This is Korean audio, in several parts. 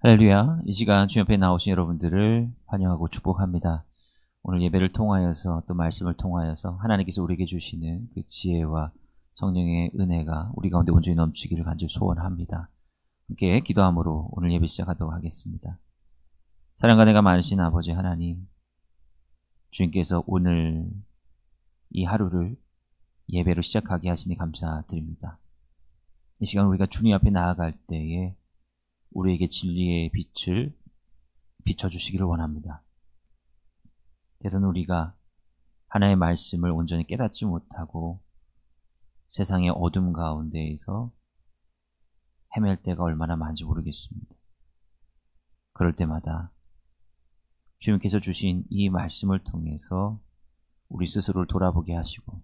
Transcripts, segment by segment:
할렐루야. 이 시간 주님 앞에 나오신 여러분들을 환영하고 축복합니다. 오늘 예배를 통하여서 또 말씀을 통하여서 하나님께서 우리에게 주시는 그 지혜와 성령의 은혜가 우리 가운데 온전히 넘치기를 간절히 소원합니다. 함께 기도함으로 오늘 예배 시작하도록 하겠습니다. 사랑과 은혜가 많으신 아버지 하나님, 주님께서 오늘 이 하루를 예배로 시작하게 하시니 감사드립니다. 이 시간 우리가 주님 앞에 나아갈 때에 우리에게 진리의 빛을 비춰주시기를 원합니다. 때로는 우리가 하나님의 말씀을 온전히 깨닫지 못하고 세상의 어둠 가운데에서 헤맬 때가 얼마나 많은지 모르겠습니다. 그럴 때마다 주님께서 주신 이 말씀을 통해서 우리 스스로를 돌아보게 하시고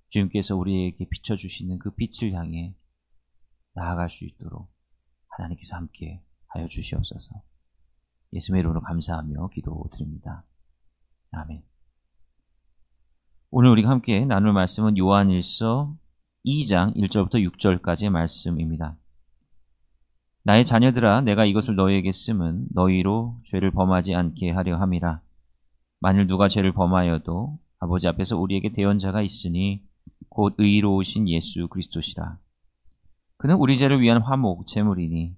주님께서 우리에게 비춰주시는 그 빛을 향해 나아갈 수 있도록 하나님께서 함께 하여 주시옵소서. 예수님의 이름으로 감사하며 기도드립니다. 아멘. 오늘 우리가 함께 나눌 말씀은 요한일서 2장 1절부터 6절까지의 말씀입니다. 나의 자녀들아, 내가 이것을 너희에게 쓰면 너희로 죄를 범하지 않게 하려 함이라. 만일 누가 죄를 범하여도 아버지 앞에서 우리에게 대언자가 있으니 곧 의로우신 예수 그리스도시라. 그는 우리 죄를 위한 화목 제물이니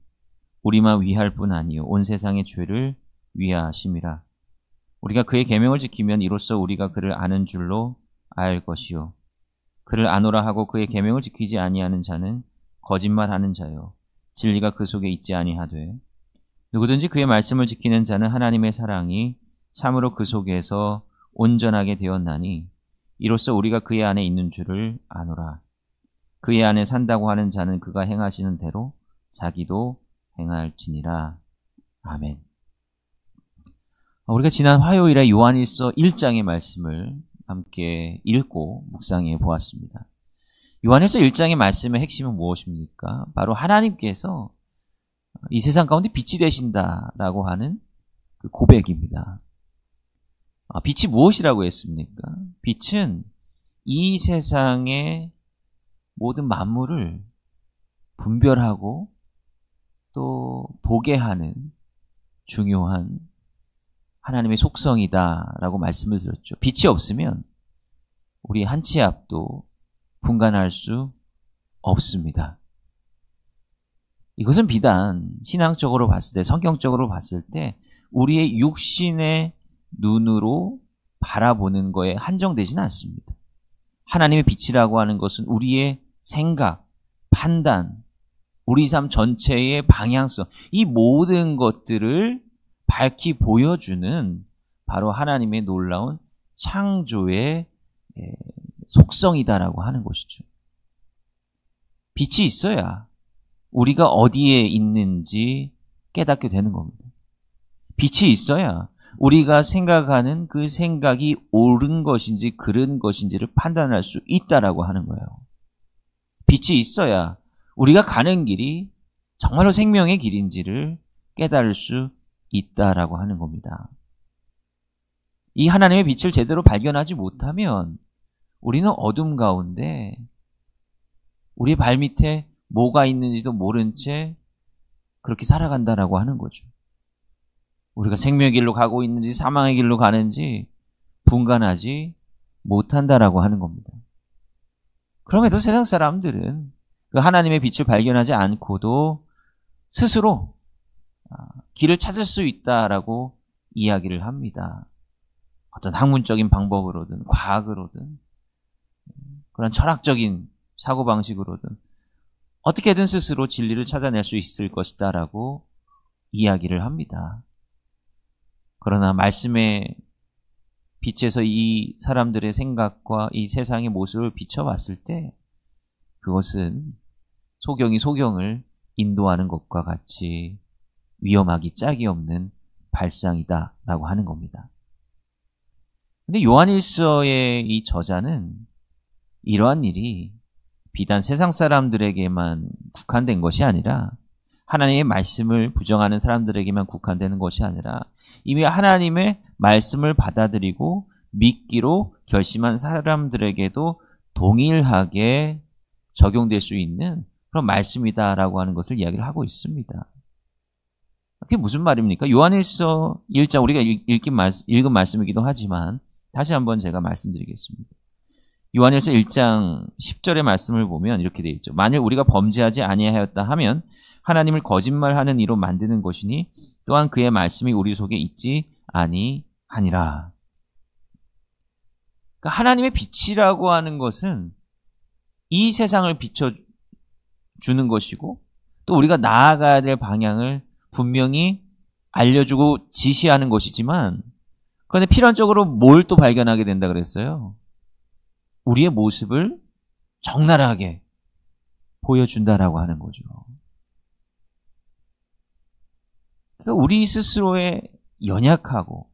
우리만 위할 뿐 아니요 온 세상의 죄를 위하심이라. 우리가 그의 계명을 지키면 이로써 우리가 그를 아는 줄로 알 것이요 그를 아노라 하고 그의 계명을 지키지 아니하는 자는 거짓말하는 자요 진리가 그 속에 있지 아니하되 누구든지 그의 말씀을 지키는 자는 하나님의 사랑이 참으로 그 속에서 온전하게 되었나니 이로써 우리가 그의 안에 있는 줄을 아노라. 그의 안에 산다고 하는 자는 그가 행하시는 대로 자기도 행할지니라. 아멘. 우리가 지난 화요일에 요한일서 1장의 말씀을 함께 읽고 묵상해 보았습니다. 요한일서 1장의 말씀의 핵심은 무엇입니까? 바로 하나님께서 이 세상 가운데 빛이 되신다라고 하는 그 고백입니다. 빛이 무엇이라고 했습니까? 빛은 이 세상의 모든 만물을 분별하고 또 보게 하는 중요한 하나님의 속성이다라고 말씀을 드렸죠. 빛이 없으면 우리 한 치 앞도 분간할 수 없습니다. 이것은 비단 신앙적으로 봤을 때, 성경적으로 봤을 때 우리의 육신의 눈으로 바라보는 거에 한정되지는 않습니다. 하나님의 빛이라고 하는 것은 우리의 생각, 판단, 우리 삶 전체의 방향성, 이 모든 것들을 밝히 보여주는 바로 하나님의 놀라운 창조의 속성이다라고 하는 것이죠. 빛이 있어야 우리가 어디에 있는지 깨닫게 되는 겁니다. 빛이 있어야 우리가 생각하는 그 생각이 옳은 것인지 그른 것인지를 판단할 수 있다라고 하는 거예요. 빛이 있어야 우리가 가는 길이 정말로 생명의 길인지를 깨달을 수 있다라고 하는 겁니다. 이 하나님의 빛을 제대로 발견하지 못하면 우리는 어둠 가운데 우리의 발밑에 뭐가 있는지도 모른 채 그렇게 살아간다라고 하는 거죠. 우리가 생명의 길로 가고 있는지 사망의 길로 가는지 분간하지 못한다라고 하는 겁니다. 그럼에도 세상 사람들은 그 하나님의 빛을 발견하지 않고도 스스로 길을 찾을 수 있다라고 이야기를 합니다. 어떤 학문적인 방법으로든 과학으로든 그런 철학적인 사고방식으로든 어떻게든 스스로 진리를 찾아낼 수 있을 것이다라고 이야기를 합니다. 그러나 말씀의 빛에서 이 사람들의 생각과 이 세상의 모습을 비춰봤을 때 그것은 소경이 소경을 인도하는 것과 같이 위험하기 짝이 없는 발상이다라고 하는 겁니다. 근데 요한일서의 이 저자는 이러한 일이 비단 세상 사람들에게만 국한된 것이 아니라 하나님의 말씀을 부정하는 사람들에게만 국한되는 것이 아니라 이미 하나님의 말씀을 받아들이고 믿기로 결심한 사람들에게도 동일하게 적용될 수 있는 그런 말씀이다라고 하는 것을 이야기를 하고 있습니다. 그게 무슨 말입니까? 요한일서 1장 우리가 읽은 말씀이기도 하지만 다시 한번 제가 말씀드리겠습니다. 요한일서 1장 10절의 말씀을 보면 이렇게 되어 있죠. 만일 우리가 범죄하지 아니하였다 하면 하나님을 거짓말하는 이로 만드는 것이니 또한 그의 말씀이 우리 속에 있지 아니하니라. 그러니까 하나님의 빛이라고 하는 것은 이 세상을 비춰주는 것이고 또 우리가 나아가야 될 방향을 분명히 알려주고 지시하는 것이지만 그런데 필연적으로 뭘 또 발견하게 된다 그랬어요? 우리의 모습을 적나라하게 보여준다라고 하는 거죠. 그러니까 우리 스스로의 연약하고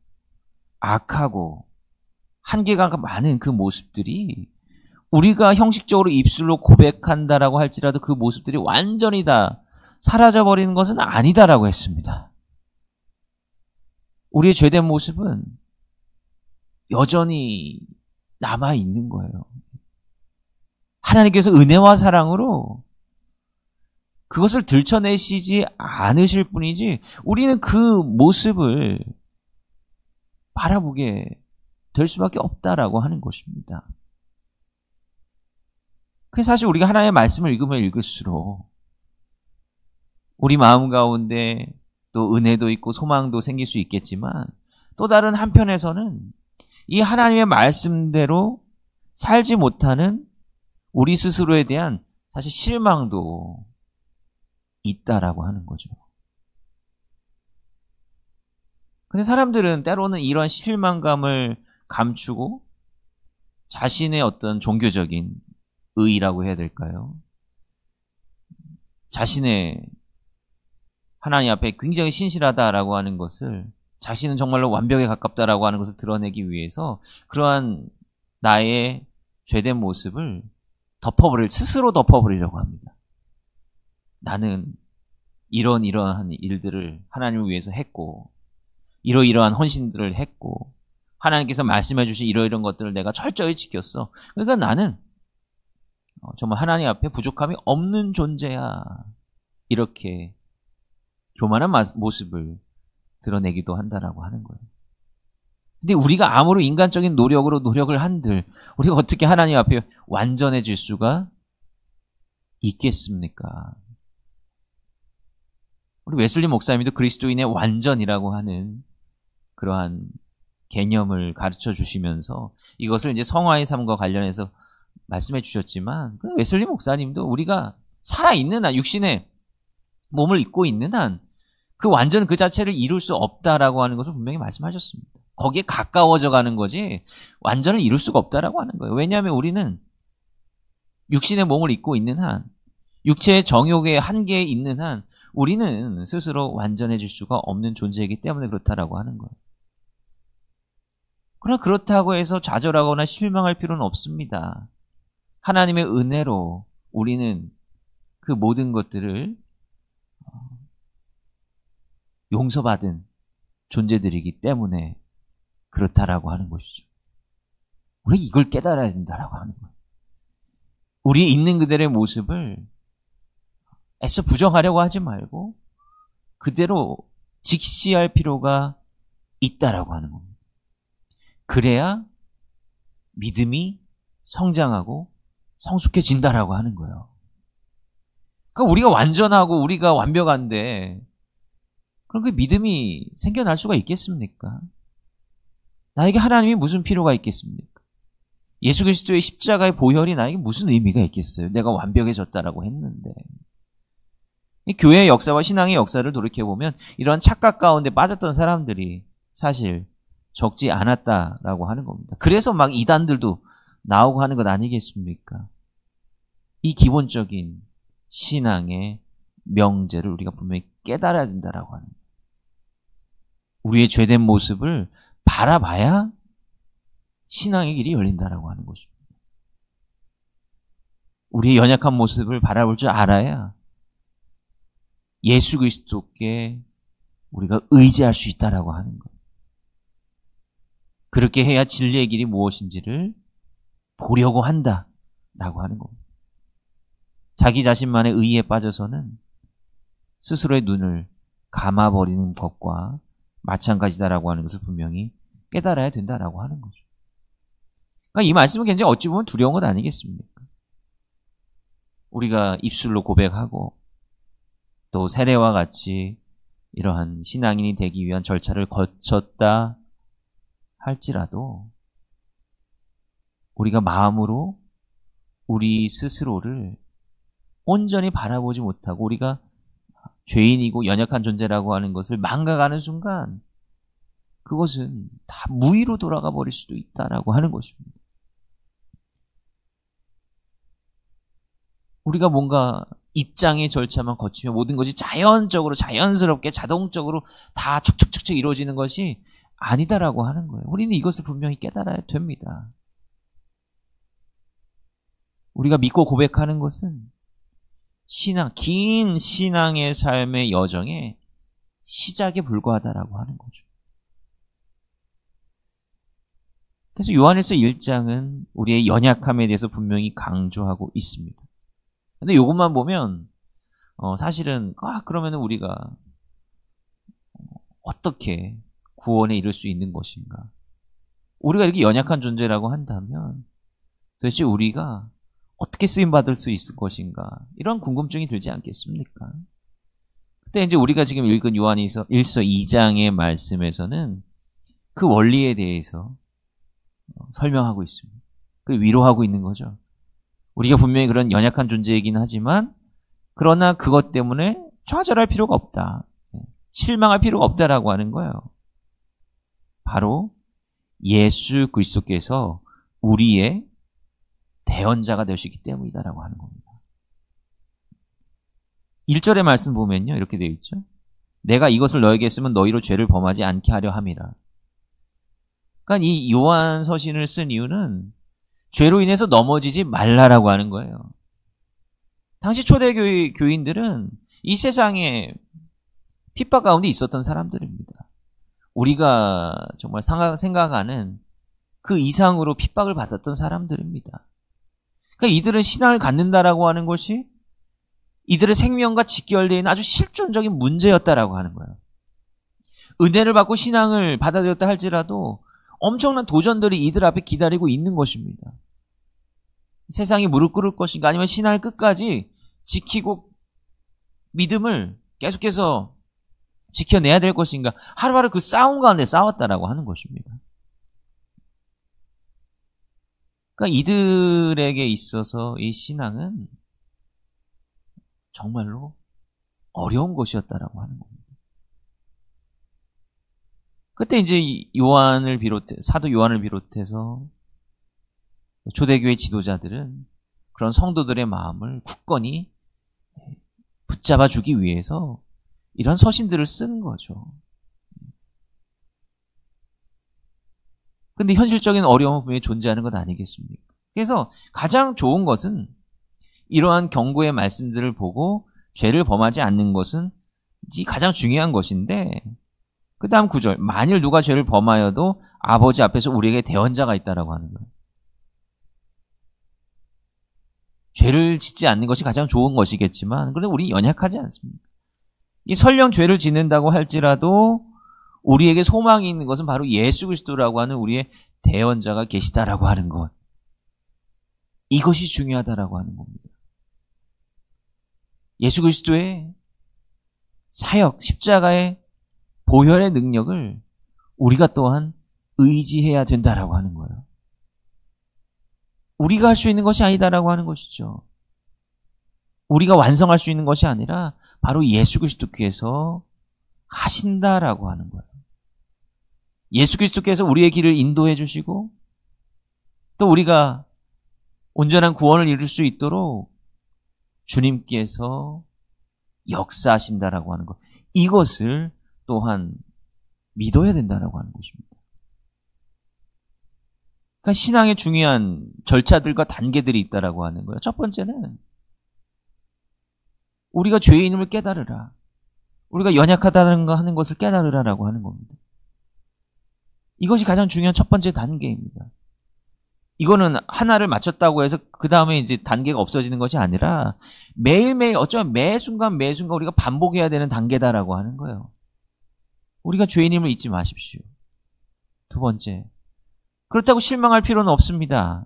악하고 한계가 많은 그 모습들이 우리가 형식적으로 입술로 고백한다라고 할지라도 그 모습들이 완전히 다 사라져버리는 것은 아니다라고 했습니다. 우리의 죄된 모습은 여전히 남아있는 거예요. 하나님께서 은혜와 사랑으로 그것을 들춰내시지 않으실 뿐이지 우리는 그 모습을 바라보게 될 수밖에 없다라고 하는 것입니다. 그래서 사실 우리가 하나님의 말씀을 읽으면 읽을수록 우리 마음 가운데 또 은혜도 있고 소망도 생길 수 있겠지만 또 다른 한편에서는 이 하나님의 말씀대로 살지 못하는 우리 스스로에 대한 사실 실망도 있다라고 하는 거죠. 근데 사람들은 때로는 이런 실망감을 감추고 자신의 어떤 종교적인 의의라고 해야 될까요? 자신의 하나님 앞에 굉장히 신실하다라고 하는 것을 자신은 정말로 완벽에 가깝다라고 하는 것을 드러내기 위해서 그러한 나의 죄된 모습을 스스로 덮어버리려고 합니다. 나는 이러한 일들을 하나님을 위해서 했고 이러이러한 헌신들을 했고 하나님께서 말씀해 주신 이러이러한 것들을 내가 철저히 지켰어. 그러니까 나는 정말 하나님 앞에 부족함이 없는 존재야. 이렇게 교만한 모습을 드러내기도 한다라고 하는 거예요. 근데 우리가 아무리 인간적인 노력으로 노력을 한들 우리가 어떻게 하나님 앞에 완전해질 수가 있겠습니까? 우리 웨슬리 목사님도 그리스도인의 완전이라고 하는 그러한 개념을 가르쳐 주시면서 이것을 이제 성화의 삶과 관련해서 말씀해 주셨지만 웨슬리 목사님도 우리가 살아있는 한 육신의 몸을 입고 있는 한 그 완전 그 자체를 이룰 수 없다라고 하는 것을 분명히 말씀하셨습니다. 거기에 가까워져 가는 거지 완전을 이룰 수가 없다라고 하는 거예요. 왜냐하면 우리는 육신의 몸을 입고 있는 한 육체의 정욕의 한계에 있는 한 우리는 스스로 완전해질 수가 없는 존재이기 때문에 그렇다라고 하는 거예요. 그러나 그렇다고 해서 좌절하거나 실망할 필요는 없습니다. 하나님의 은혜로 우리는 그 모든 것들을 용서받은 존재들이기 때문에 그렇다라고 하는 것이죠. 우리 이걸 깨달아야 된다라고 하는 거예요. 우리 있는 그대로의 모습을 애써 부정하려고 하지 말고 그대로 직시할 필요가 있다라고 하는 겁니다. 그래야 믿음이 성장하고 성숙해진다라고 하는 거예요. 그러니까 우리가 완전하고 우리가 완벽한데 그럼 그 믿음이 생겨날 수가 있겠습니까? 나에게 하나님이 무슨 필요가 있겠습니까? 예수 그리스도의 십자가의 보혈이 나에게 무슨 의미가 있겠어요? 내가 완벽해졌다라고 했는데. 이 교회의 역사와 신앙의 역사를 돌이켜보면 이런 착각 가운데 빠졌던 사람들이 사실 적지 않았다라고 하는 겁니다. 그래서 막 이단들도 나오고 하는 것 아니겠습니까? 이 기본적인 신앙의 명제를 우리가 분명히 깨달아야 된다라고 하는 거예요. 우리의 죄된 모습을 바라봐야 신앙의 길이 열린다라고 하는 것입니다. 우리의 연약한 모습을 바라볼 줄 알아야 예수 그리스도께 우리가 의지할 수 있다라고 하는 거예요. 그렇게 해야 진리의 길이 무엇인지를 보려고 한다라고 하는 겁니다. 자기 자신만의 의의에 빠져서는 스스로의 눈을 감아버리는 것과 마찬가지다라고 하는 것을 분명히 깨달아야 된다라고 하는 거죠. 그러니까 이 말씀은 굉장히 어찌 보면 두려운 것 아니겠습니까? 우리가 입술로 고백하고 또 세례와 같이 이러한 신앙인이 되기 위한 절차를 거쳤다 할지라도 우리가 마음으로 우리 스스로를 온전히 바라보지 못하고 우리가 죄인이고 연약한 존재라고 하는 것을 망각하는 순간 그것은 다 무의로 돌아가 버릴 수도 있다라고 하는 것입니다. 우리가 뭔가 입장의 절차만 거치면 모든 것이 자연적으로 자연스럽게 자동적으로 다 척척척척 이루어지는 것이 아니다라고 하는 거예요. 우리는 이것을 분명히 깨달아야 됩니다. 우리가 믿고 고백하는 것은 긴 신앙의 삶의 여정의 시작에 불과하다라고 하는 거죠. 그래서 요한일서 1장은 우리의 연약함에 대해서 분명히 강조하고 있습니다. 근데 이것만 보면 사실은 그러면 우리가 어떻게 구원에 이를 수 있는 것인가? 우리가 이렇게 연약한 존재라고 한다면 도대체 우리가 어떻게 쓰임받을 수 있을 것인가? 이런 궁금증이 들지 않겠습니까? 그때 이제 우리가 지금 읽은 요한일서 2장의 말씀에서는 그 원리에 대해서 설명하고 있습니다. 그 위로하고 있는 거죠. 우리가 분명히 그런 연약한 존재이긴 하지만 그러나 그것 때문에 좌절할 필요가 없다. 실망할 필요가 없다라고 하는 거예요. 바로 예수 그리스도께서 우리의 대언자가 되시기 때문이다라고 하는 겁니다. 1절의 말씀 보면요. 이렇게 되어 있죠. 내가 이것을 너에게 했으면 너희로 죄를 범하지 않게 하려 함이라. 그러니까 이 요한 서신을 쓴 이유는 죄로 인해서 넘어지지 말라라고 하는 거예요. 당시 초대교회 교인들은 이 세상에 핍박 가운데 있었던 사람들입니다. 우리가 정말 생각하는 그 이상으로 핍박을 받았던 사람들입니다. 그러니까 이들은 신앙을 갖는다라고 하는 것이 이들의 생명과 직결되어 있는 아주 실존적인 문제였다라고 하는 거예요. 은혜를 받고 신앙을 받아들였다 할지라도 엄청난 도전들이 이들 앞에 기다리고 있는 것입니다. 세상이 무릎 꿇을 것인가 아니면 신앙을 끝까지 지키고 믿음을 계속해서 지켜내야 될 것인가 하루하루 그 싸움 가운데 싸웠다라고 하는 것입니다. 그러니까 이들에게 있어서 이 신앙은 정말로 어려운 것이었다라고 하는 겁니다. 그때 이제 사도 요한을 비롯해서 초대교회 지도자들은 그런 성도들의 마음을 굳건히 붙잡아 주기 위해서 이런 서신들을 쓰는 거죠. 근데 현실적인 어려움은 분명히 존재하는 것 아니겠습니까? 그래서 가장 좋은 것은 이러한 경고의 말씀들을 보고 죄를 범하지 않는 것은 가장 중요한 것인데 그 다음 9절 만일 누가 죄를 범하여도 아버지 앞에서 우리에게 대언자가 있다라고 하는 거예요. 죄를 짓지 않는 것이 가장 좋은 것이겠지만 그런데 우리 연약하지 않습니까? 이 설령 죄를 짓는다고 할지라도 우리에게 소망이 있는 것은 바로 예수 그리스도라고 하는 우리의 대언자가 계시다라고 하는 것. 이것이 중요하다라고 하는 겁니다. 예수 그리스도의 사역, 십자가의 보혈의 능력을 우리가 또한 의지해야 된다라고 하는 거예요. 우리가 할 수 있는 것이 아니다라고 하는 것이죠. 우리가 완성할 수 있는 것이 아니라 바로 예수 그리스도께서 하신다라고 하는 거예요. 예수 그리스도께서 우리의 길을 인도해 주시고 또 우리가 온전한 구원을 이룰 수 있도록 주님께서 역사하신다라고 하는 것. 이것을 또한 믿어야 된다라고 하는 것입니다. 그러니까 신앙의 중요한 절차들과 단계들이 있다라고 하는 거예요. 첫 번째는 우리가 죄인임을 깨달으라. 우리가 연약하다는 거 하는 것을 깨달으라라고 하는 겁니다. 이것이 가장 중요한 첫 번째 단계입니다. 이거는 하나를 맞췄다고 해서 그 다음에 이제 단계가 없어지는 것이 아니라 매일매일 어쩌면 매 순간 우리가 반복해야 되는 단계다라고 하는 거예요. 우리가 죄인임을 잊지 마십시오. 두 번째, 그렇다고 실망할 필요는 없습니다.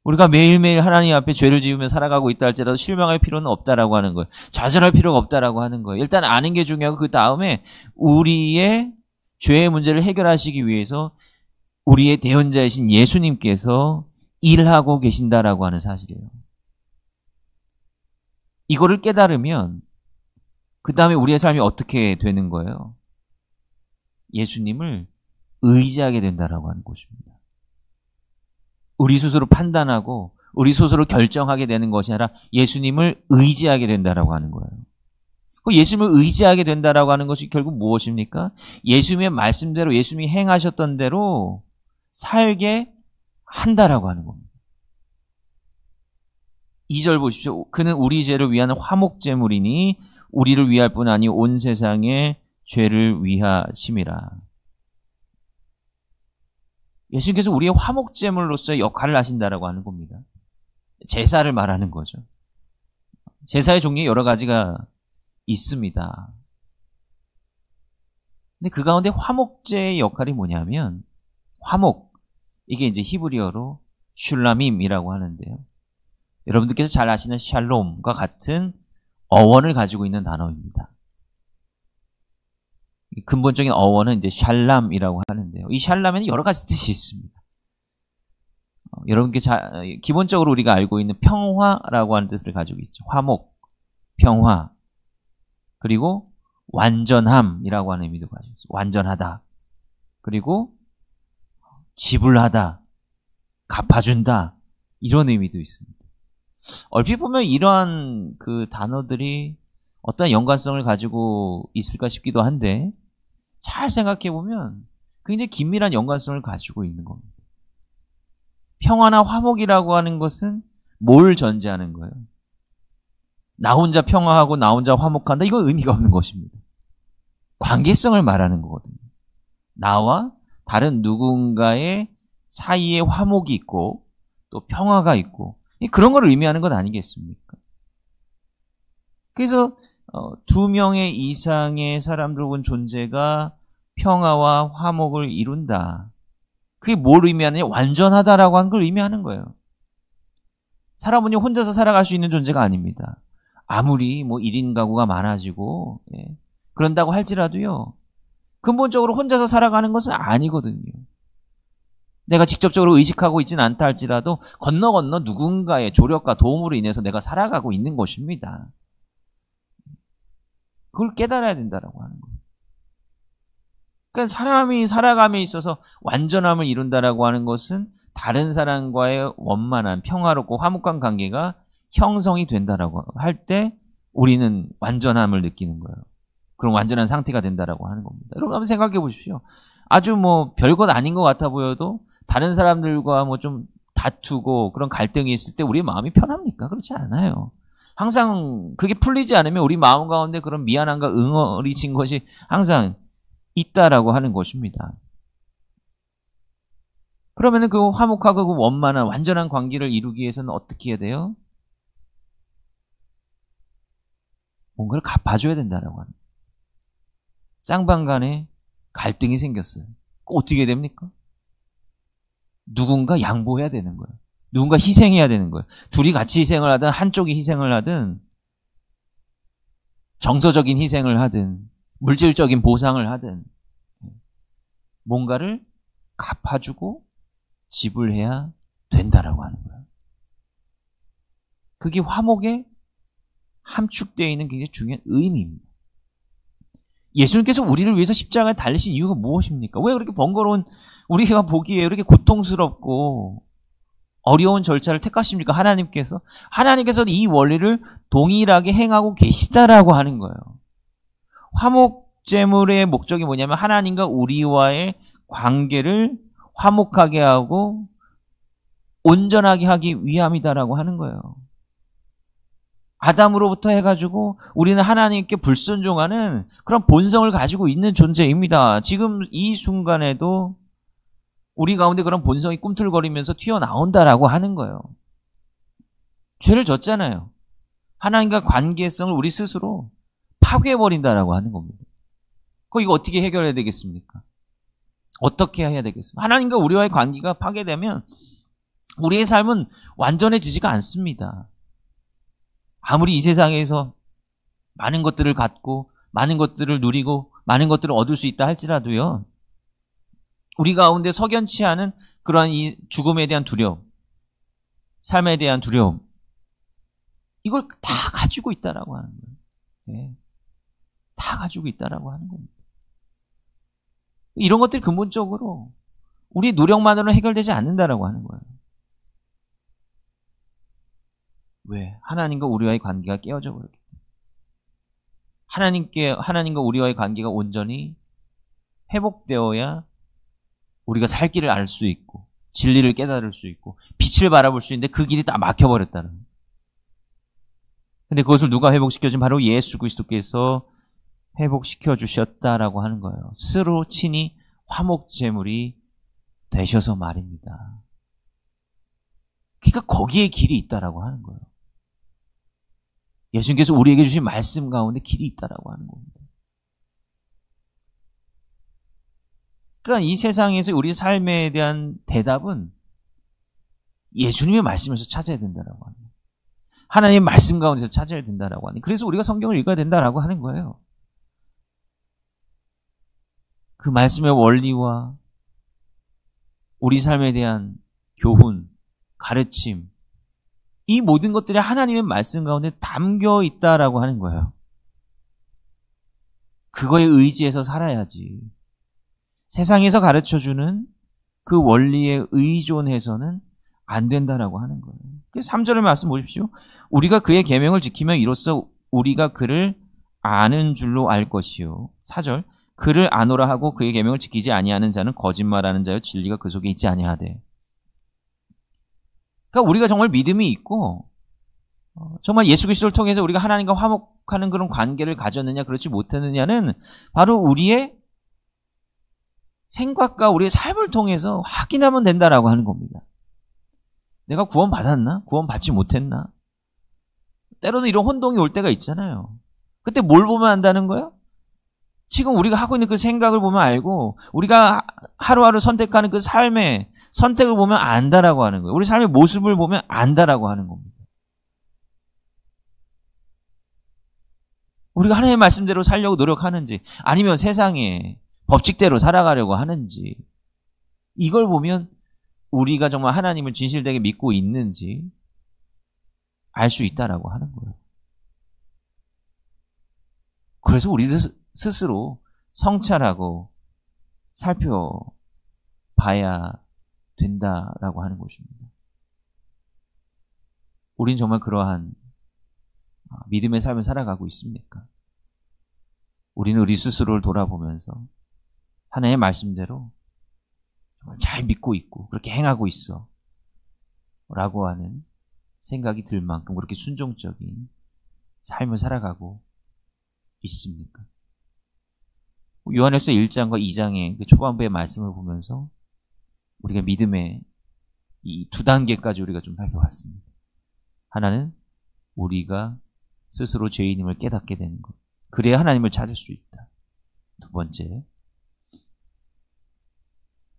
우리가 매일매일 하나님 앞에 죄를 지으며 살아가고 있다 할지라도 실망할 필요는 없다라고 하는 거예요. 좌절할 필요가 없다라고 하는 거예요. 일단 아는 게 중요하고 그 다음에 우리의 죄의 문제를 해결하시기 위해서 우리의 대언자이신 예수님께서 일하고 계신다라고 하는 사실이에요. 이거를 깨달으면 그 다음에 우리의 삶이 어떻게 되는 거예요? 예수님을 의지하게 된다라고 하는 것입니다. 우리 스스로 판단하고 우리 스스로 결정하게 되는 것이 아니라 예수님을 의지하게 된다라고 하는 거예요. 예수님을 의지하게 된다라고 하는 것이 결국 무엇입니까? 예수님의 말씀대로 예수님이 행하셨던 대로 살게 한다라고 하는 겁니다. 2절 보십시오. 그는 우리 죄를 위한 화목제물이니 우리를 위할 뿐 아니 온 세상의 죄를 위하심이라. 예수님께서 우리의 화목제물로서의 역할을 하신다라고 하는 겁니다. 제사를 말하는 거죠. 제사의 종류에 여러 가지가 있습니다. 근데 그 가운데 화목제의 역할이 뭐냐면 화목, 이게 이제 히브리어로 슐라밈이라고 하는데요. 여러분들께서 잘 아시는 샬롬과 같은 어원을 가지고 있는 단어입니다. 근본적인 어원은 이제 샬람이라고 하는데요. 이 샬람에는 여러 가지 뜻이 있습니다. 여러분께 기본적으로 우리가 알고 있는 평화라고 하는 뜻을 가지고 있죠. 화목, 평화, 그리고 완전함이라고 하는 의미도 가지고 있어요. 완전하다. 그리고 지불하다, 갚아준다, 이런 의미도 있습니다. 얼핏 보면 이러한 그 단어들이 어떤 연관성을 가지고 있을까 싶기도 한데 잘 생각해 보면 굉장히 긴밀한 연관성을 가지고 있는 겁니다. 평화나 화목이라고 하는 것은 뭘 전제하는 거예요? 나 혼자 평화하고 나 혼자 화목한다? 이건 의미가 없는 것입니다. 관계성을 말하는 거거든요. 나와 다른 누군가의 사이에 화목이 있고 또 평화가 있고 그런 걸 의미하는 것 아니겠습니까? 그래서 2명의 이상의 사람들 혹은 존재가 평화와 화목을 이룬다. 그게 뭘 의미하느냐? 완전하다라고 하는 걸 의미하는 거예요. 사람은 혼자서 살아갈 수 있는 존재가 아닙니다. 아무리 1인 가구가 많아지고 그런다고 할지라도요. 근본적으로 혼자서 살아가는 것은 아니거든요. 내가 직접적으로 의식하고 있지는 않다 할지라도 건너 누군가의 조력과 도움으로 인해서 내가 살아가고 있는 것입니다. 그걸 깨달아야 된다라고 하는 거예요. 그러니까 사람이 살아감에 있어서 완전함을 이룬다라고 하는 것은 다른 사람과의 원만한 평화롭고 화목한 관계가 형성이 된다라고 할 때 우리는 완전함을 느끼는 거예요. 그럼 완전한 상태가 된다라고 하는 겁니다. 여러분 한번 생각해 보십시오. 아주 별것 아닌 것 같아 보여도 다른 사람들과 좀 다투고 그런 갈등이 있을 때 우리의 마음이 편합니까? 그렇지 않아요. 항상 그게 풀리지 않으면 우리 마음 가운데 그런 미안함과 응어리진 것이 항상 있다라고 하는 것입니다. 그러면은 그 화목하고 그 원만한 완전한 관계를 이루기 위해서는 어떻게 해야 돼요? 뭔가를 갚아줘야 된다라고 하는 거예요. 쌍방 간에 갈등이 생겼어요. 어떻게 해야 됩니까? 누군가 양보해야 되는 거예요. 누군가 희생해야 되는 거예요. 둘이 같이 희생을 하든 한쪽이 희생을 하든 정서적인 희생을 하든 물질적인 보상을 하든 뭔가를 갚아주고 지불해야 된다라고 하는 거예요. 그게 화목에 함축되어 있는 굉장히 중요한 의미입니다. 예수님께서 우리를 위해서 십자가에 달리신 이유가 무엇입니까? 왜 그렇게 번거로운, 우리가 보기에 이렇게 고통스럽고 어려운 절차를 택하십니까? 하나님께서 이 원리를 동일하게 행하고 계시다라고 하는 거예요. 화목제물의 목적이 뭐냐면 하나님과 우리와의 관계를 화목하게 하고 온전하게 하기 위함이다라고 하는 거예요. 아담으로부터 해가지고 우리는 하나님께 불순종하는 그런 본성을 가지고 있는 존재입니다. 지금 이 순간에도 우리 가운데 그런 본성이 꿈틀거리면서 튀어나온다라고 하는 거예요. 죄를 졌잖아요. 하나님과 관계성을 우리 스스로 파괴해버린다라고 하는 겁니다. 이거 어떻게 해결해야 되겠습니까? 어떻게 해야 되겠습니까? 하나님과 우리와의 관계가 파괴되면 우리의 삶은 완전해지지가 않습니다. 아무리 이 세상에서 많은 것들을 갖고 많은 것들을 누리고 많은 것들을 얻을 수 있다 할지라도요, 우리 가운데 석연치 않은 그러한 이 죽음에 대한 두려움, 삶에 대한 두려움, 이걸 다 가지고 있다라고 하는 거예요. 네. 다 가지고 있다라고 하는 겁니다. 이런 것들이 근본적으로 우리의 노력만으로는 해결되지 않는다라고 하는 거예요. 왜? 하나님과 우리와의 관계가 깨어져 버렸기 때문에. 하나님과 우리와의 관계가 온전히 회복되어야 우리가 살 길을 알 수 있고 진리를 깨달을 수 있고 빛을 바라볼 수 있는데 그 길이 다 막혀버렸다는 거예요. 근데 그것을 누가 회복시켜준? 바로 예수 그리스도께서 회복시켜 주셨다라고 하는 거예요. 스스로 친히 화목제물이 되셔서 말입니다. 그러니까 거기에 길이 있다라고 하는 거예요. 예수님께서 우리에게 주신 말씀 가운데 길이 있다라고 하는 겁니다. 그러니까 이 세상에서 우리 삶에 대한 대답은 예수님의 말씀에서 찾아야 된다라고 하는 거예요. 하나님의 말씀 가운데서 찾아야 된다라고 하는 거예요. 그래서 우리가 성경을 읽어야 된다라고 하는 거예요. 그 말씀의 원리와 우리 삶에 대한 교훈, 가르침, 이 모든 것들이 하나님의 말씀 가운데 담겨 있다라고 하는 거예요. 그거에 의지해서 살아야지. 세상에서 가르쳐주는 그 원리에 의존해서는 안 된다라고 하는 거예요. 그래서 3절의 말씀 보십시오. 우리가 그의 계명을 지키면 이로써 우리가 그를 아는 줄로 알 것이요. 4절. 그를 아노라 하고 그의 계명을 지키지 아니하는 자는 거짓말하는 자요 진리가 그 속에 있지 아니하되. 그러니까 우리가 정말 믿음이 있고 정말 예수 그리스도를 통해서 우리가 하나님과 화목하는 그런 관계를 가졌느냐 그렇지 못했느냐는 바로 우리의 생각과 우리의 삶을 통해서 확인하면 된다라고 하는 겁니다. 내가 구원받았나? 구원받지 못했나? 때로는 이런 혼동이 올 때가 있잖아요. 그때 뭘 보면 안다는 거예요? 지금 우리가 하고 있는 그 생각을 보면 알고 우리가 하루하루 선택하는 그 삶의 선택을 보면 안다라고 하는 거예요. 우리 삶의 모습을 보면 안다라고 하는 겁니다. 우리가 하나님의 말씀대로 살려고 노력하는지 아니면 세상의 법칙대로 살아가려고 하는지 이걸 보면 우리가 정말 하나님을 진실되게 믿고 있는지 알 수 있다라고 하는 거예요. 그래서 우리 스스로 성찰하고 살펴봐야 된다라고 하는 것입니다. 우린 정말 그러한 믿음의 삶을 살아가고 있습니까? 우리는 우리 스스로를 돌아보면서 하나님의 말씀대로 정말 잘 믿고 있고 그렇게 행하고 있어 라고 하는 생각이 들 만큼 그렇게 순종적인 삶을 살아가고 있습니까? 요한일서 1장과 2장의 그 초반부의 말씀을 보면서 우리가 믿음의 이 두 단계까지 우리가 좀 살펴봤습니다. 하나는 우리가 스스로 죄인임을 깨닫게 되는 것. 그래야 하나님을 찾을 수 있다. 두 번째,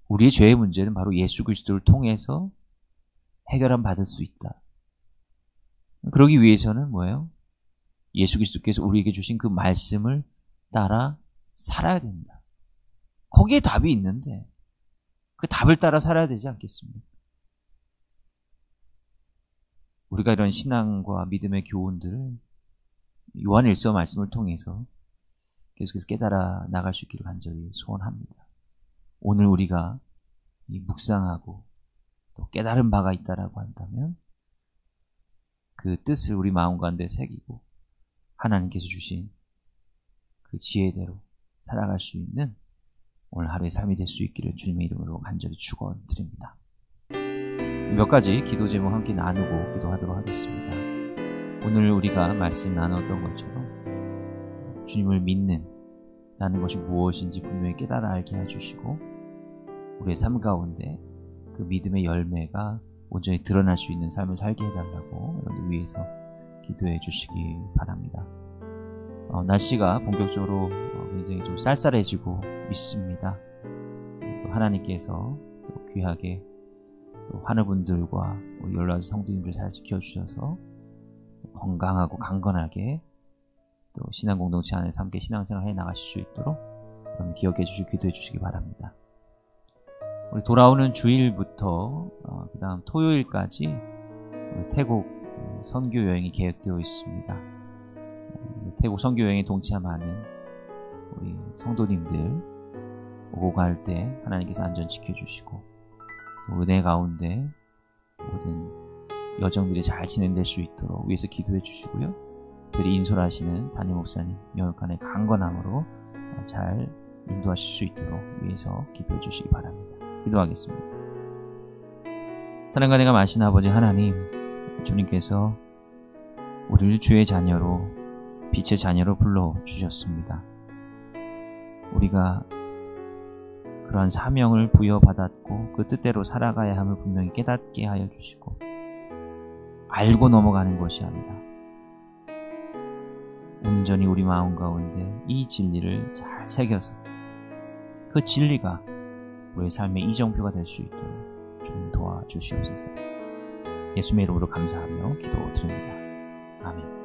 우리의 죄의 문제는 바로 예수 그리스도를 통해서 해결함 받을 수 있다. 그러기 위해서는 뭐예요? 예수 그리스도께서 우리에게 주신 그 말씀을 따라 살아야 된다. 거기에 답이 있는데 그 답을 따라 살아야 되지 않겠습니까? 우리가 이런 신앙과 믿음의 교훈들을 요한일서 말씀을 통해서 계속해서 깨달아 나갈 수 있기를 간절히 소원합니다. 오늘 우리가 이 묵상하고 또 깨달은 바가 있다라고 한다면 그 뜻을 우리 마음 가운데 새기고 하나님께서 주신 그 지혜대로 살아갈 수 있는 오늘 하루의 삶이 될 수 있기를 주님의 이름으로 간절히 축원드립니다. 몇 가지 기도 제목 함께 나누고 기도하도록 하겠습니다. 오늘 우리가 말씀 나눴던 것처럼 주님을 믿는 나는 것이 무엇인지 분명히 깨달아 알게 해주시고 우리의 삶 가운데 그 믿음의 열매가 온전히 드러날 수 있는 삶을 살게 해달라고 여러분들 위해서 기도해 주시기 바랍니다. 날씨가 본격적으로 굉장히 좀 쌀쌀해지고 있습니다. 또 하나님께서 또 귀하게 또 하늘분들과 여러 가지 성도님들 잘 지켜주셔서 건강하고 강건하게 또 신앙 공동체 안에서 함께 신앙생활 해 나가실 수 있도록 여러분 기억해 주시고 기도해 주시기 바랍니다. 우리 돌아오는 주일부터 그 다음 토요일까지 태국 선교 여행이 계획되어 있습니다. 태국 선교 여행에 동참하는 우리 성도님들 오고 갈 때 하나님께서 안전 지켜주시고 또 은혜 가운데 모든 여정들이 잘 진행될 수 있도록 위해서 기도해 주시고요. 특별히 인솔하시는 담임 목사님 영역간의 강건함으로 잘 인도하실 수 있도록 위해서 기도해 주시기 바랍니다. 기도하겠습니다. 사랑과 내가 마신 아버지 하나님, 주님께서 우리를 주의 자녀로 빛의 자녀로 불러주셨습니다. 우리가 그러한 사명을 부여받았고 그 뜻대로 살아가야 함을 분명히 깨닫게 하여 주시고 알고 넘어가는 것이 아니라 온전히 우리 마음 가운데 이 진리를 잘 새겨서 그 진리가 우리의 삶의 이정표가 될 수 있도록 좀 도와주시옵소서. 예수님의 이름으로 감사하며 기도드립니다. 아멘.